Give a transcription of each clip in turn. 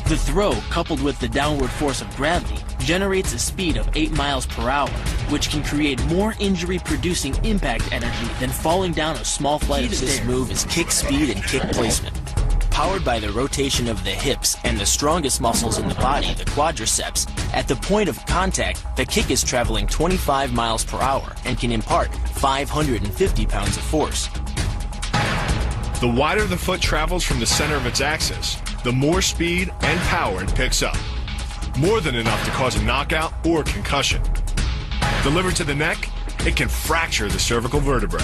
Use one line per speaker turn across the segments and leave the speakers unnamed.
The throw, coupled with the downward force of gravity, generates a speed of 8 miles per hour, which can create more injury-producing impact energy than falling down a small flight of stairs. This move is kick speed and kick placement. Powered by the rotation of the hips and the strongest muscles in the body, the quadriceps, at the point of contact, the kick is traveling 25 miles per hour and can impart 550 pounds of force.
The wider the foot travels from the center of its axis, the more speed and power it picks up. More than enough to cause a knockout or concussion. Delivered to the neck, it can fracture the cervical vertebrae.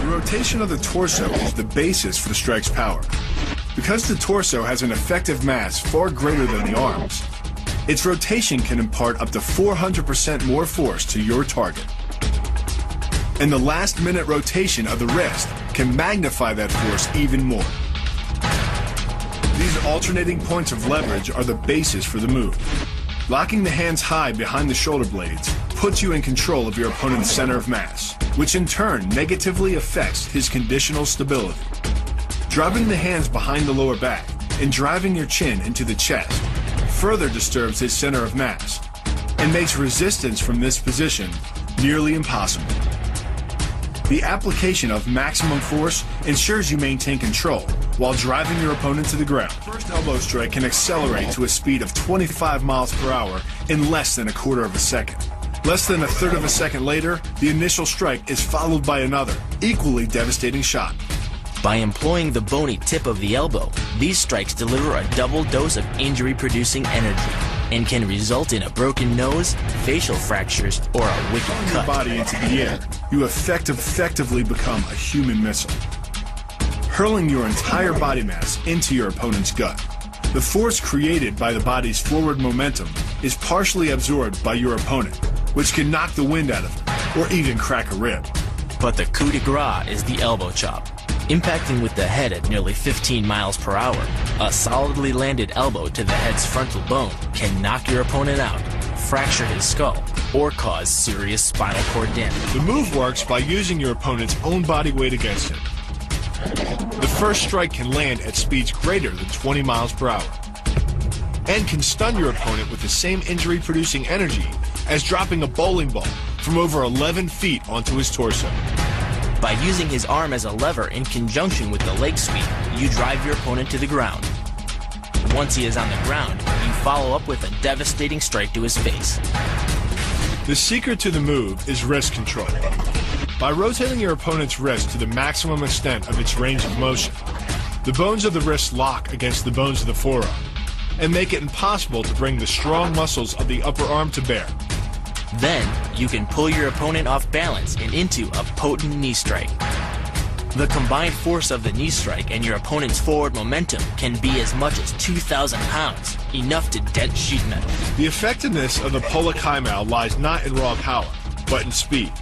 The rotation of the torso is the basis for the strike's power. Because the torso has an effective mass far greater than the arms, its rotation can impart up to 400% more force to your target. And the last-minute rotation of the wrist can magnify that force even more. These alternating points of leverage are the basis for the move. Locking the hands high behind the shoulder blades puts you in control of your opponent's center of mass, which in turn negatively affects his conditional stability. Dropping the hands behind the lower back and driving your chin into the chest further disturbs his center of mass and makes resistance from this position nearly impossible. The application of maximum force ensures you maintain control while driving your opponent to the ground. First elbow strike can accelerate to a speed of 25 miles per hour in less than a quarter of a second. Less than a third of a second later, the initial strike is followed by another, equally devastating shot.
By employing the bony tip of the elbow, these strikes deliver a double dose of injury-producing energy and can result in a broken nose, facial fractures, or a wicked cut.
Your body into the air, you effectively become a human missile, hurling your entire body mass into your opponent's gut. The force created by the body's forward momentum is partially absorbed by your opponent, which can knock the wind out of him or even crack a rib.
But the coup de grace is the elbow chop. Impacting with the head at nearly 15 miles per hour, a solidly landed elbow to the head's frontal bone can knock your opponent out, fracture his skull, or cause serious spinal cord damage.
The move works by using your opponent's own body weight against him. The first strike can land at speeds greater than 20 miles per hour and can stun your opponent with the same injury-producing energy as dropping a bowling ball from over 11 feet onto his torso.
By using his arm as a lever in conjunction with the leg sweep, you drive your opponent to the ground. Once he is on the ground, you follow up with a devastating strike to his face.
The secret to the move is wrist control. By rotating your opponent's wrist to the maximum extent of its range of motion, the bones of the wrist lock against the bones of the forearm and make it impossible to bring the strong muscles of the upper arm to bear.
Then, you can pull your opponent off balance and into a potent knee strike. The combined force of the knee strike and your opponent's forward momentum can be as much as 2,000 pounds, enough to dent sheet metal.
The effectiveness of the Pollock Highmouth lies not in raw power, but in speed.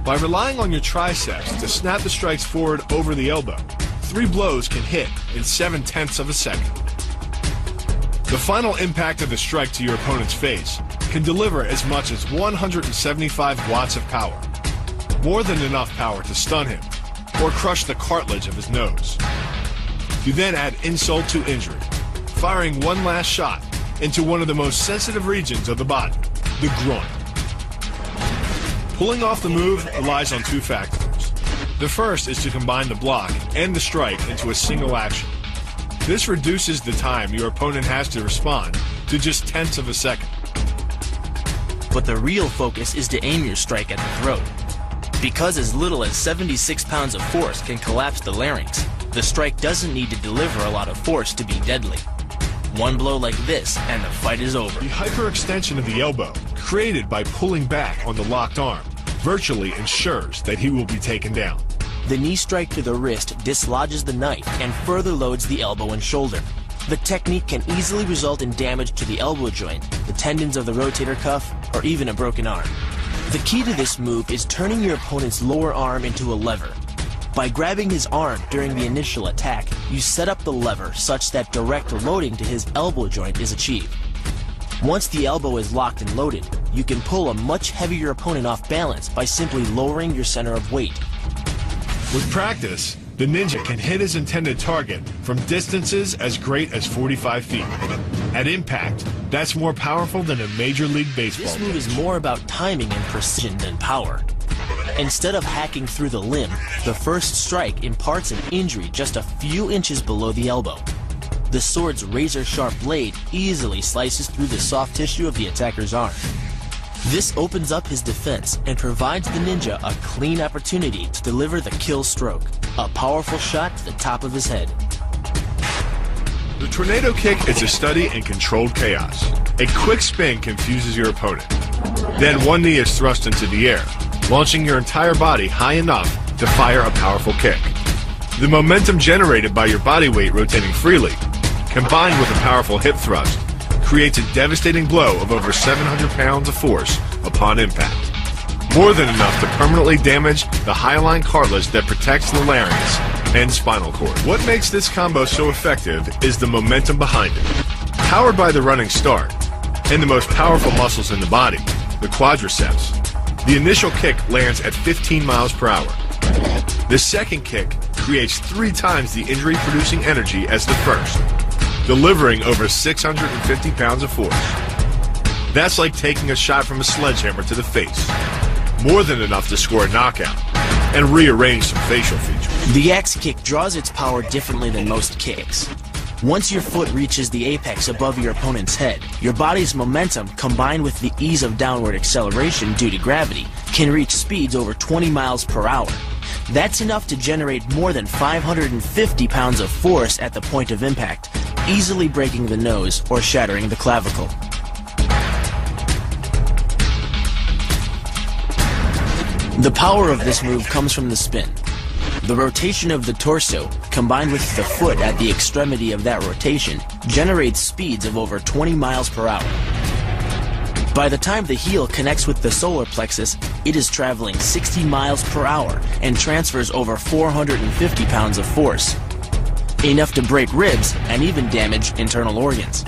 By relying on your triceps to snap the strikes forward over the elbow, 3 blows can hit in 7/10 of a second. The final impact of the strike to your opponent's face can deliver as much as 175 watts of power, more than enough power to stun him or crush the cartilage of his nose. You then add insult to injury, firing one last shot into one of the most sensitive regions of the body, the groin. Pulling off the move relies on 2 factors. The first is to combine the block and the strike into a single action. This reduces the time your opponent has to respond to just 1/10 of a second.
But the real focus is to aim your strike at the throat. Because as little as 76 pounds of force can collapse the larynx, the strike doesn't need to deliver a lot of force to be deadly. One blow like this and the fight is over.
The hyperextension of the elbow, created by pulling back on the locked arm, virtually ensures that he will be taken down.
The knee strike to the wrist dislodges the knife and further loads the elbow and shoulder. The technique can easily result in damage to the elbow joint, the tendons of the rotator cuff, or even a broken arm. The key to this move is turning your opponent's lower arm into a lever. By grabbing his arm during the initial attack, you set up the lever such that direct loading to his elbow joint is achieved. Once the elbow is locked and loaded, you can pull a much heavier opponent off balance by simply lowering your center of weight.
With practice, The Ninja can hit his intended target from distances as great as 45 feet. At impact, that's more powerful than a Major League Baseball
This move is more about timing and precision than power. Instead of hacking through the limb, the first strike imparts an injury just a few inches below the elbow. The sword's razor-sharp blade easily slices through the soft tissue of the attacker's arm. This opens up his defense and provides the Ninja a clean opportunity to deliver the kill stroke, a powerful shot to the top of his head.
The tornado kick is a study in controlled chaos. A quick spin confuses your opponent. Then one knee is thrust into the air, launching your entire body high enough to fire a powerful kick. The momentum generated by your body weight rotating freely, combined with a powerful hip thrust, creates a devastating blow of over 700 pounds of force upon impact. More than enough to permanently damage the hyaline cartilage that protects the larynx and spinal cord. What makes this combo so effective is the momentum behind it. Powered by the running start and the most powerful muscles in the body, the quadriceps, the initial kick lands at 15 miles per hour. The second kick creates 3 times the injury-producing energy as the first, delivering over 650 pounds of force. That's like taking a shot from a sledgehammer to the face. More than enough to score a knockout and rearrange some facial features.
The axe kick draws its power differently than most kicks. Once your foot reaches the apex above your opponent's head, your body's momentum, combined with the ease of downward acceleration due to gravity, can reach speeds over 20 miles per hour. That's enough to generate more than 550 pounds of force at the point of impact, easily breaking the nose or shattering the clavicle. The power of this move comes from the spin. The rotation of the torso, combined with the foot at the extremity of that rotation, generates speeds of over 20 miles per hour. By the time the heel connects with the solar plexus, it is traveling 60 miles per hour and transfers over 450 pounds of force, enough to break ribs and even damage internal organs.